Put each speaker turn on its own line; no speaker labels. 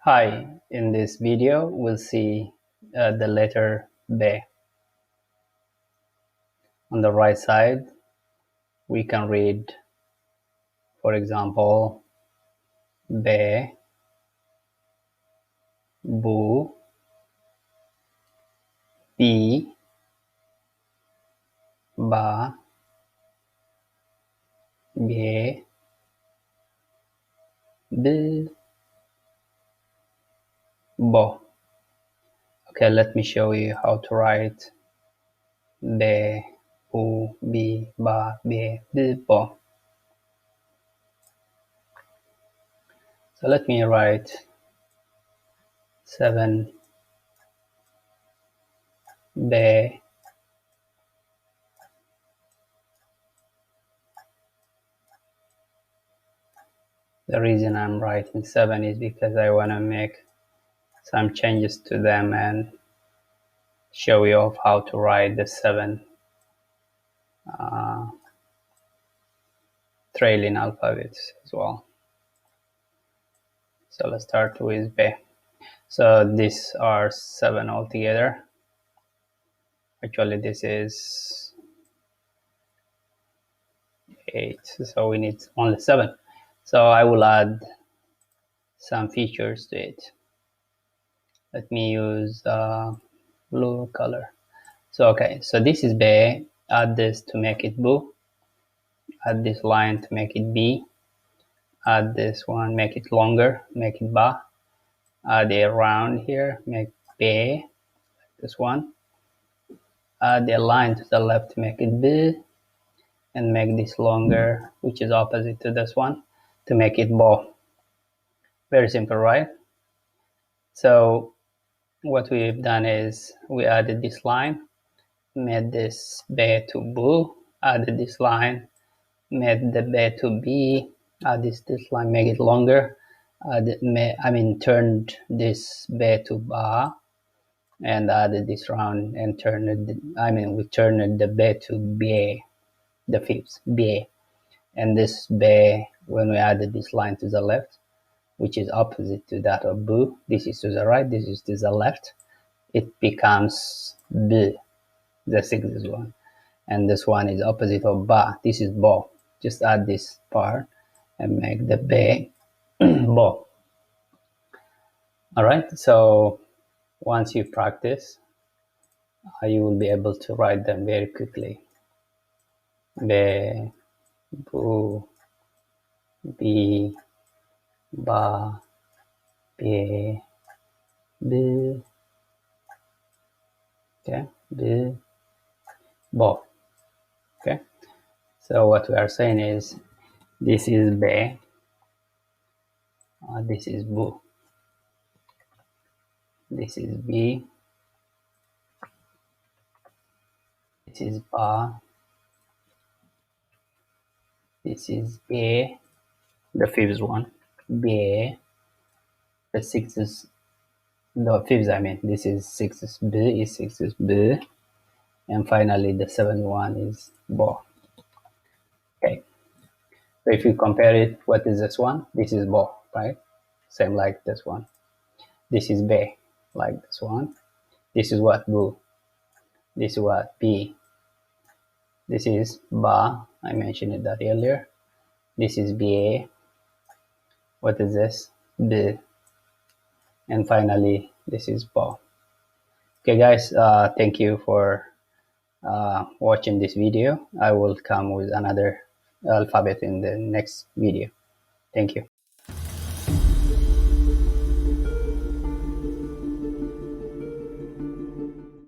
Hi, in this video we'll see the letter B. On the right side we can read, for example, B, Bu, B, Ba, B, B, Bo. Okay, let me show you how to write B, Bu, B, Ba, B, B, Bo. So let me write 7 B, the reason I'm writing 7 is because I want to make some changes to them and show you of how to write the 7 trailing alphabets as well. So let's start with B. So these are 7 altogether. Actually this is 8, so we need only 7. So I will add some features to it. Let me use blue color. So okay, so this is B. Add this to make it Bu. Add this line to make it B. Add this one, make it longer, make it Ba. Add a round here, make B, like this one. Add a line to the left to make it B, and make this longer, which is opposite to this one, to make it Bo. Very simple, right? So what we've done is we added this line, made this B to Bu, added this line, made the B to B, added this line, make it longer, turned this B to Ba, and added this round and turned it, we turned the B to B, the fifth B, and this B, when we added this line to the left, which is opposite to that of Bu, this is to the right, this is to the left, it becomes B, the sixth one, and this one is opposite of Ba, this is Bo. Just add this part and make the B Bo. Alright, so once you practice, you will be able to write them very quickly. B, Bu, B, Ba, B, B, okay, B, Bo. Okay, so what we are saying is this is B, this is Bu, this is B, this is Ba, this is B, the fifth one, B, the sixth is the fifth, this is sixth is B, is sixth is B, and finally the seventh one is Bo. Okay, so if you compare it, what is this one? This is Bo, right? Same like this one. This is B, like this one. This is what? Bu. This is what? B. This is Ba, I mentioned that earlier. This is BA. What is this? B. And finally, this is Bo. Okay guys, thank you for watching this video. I will come with another alphabet in the next video. Thank you.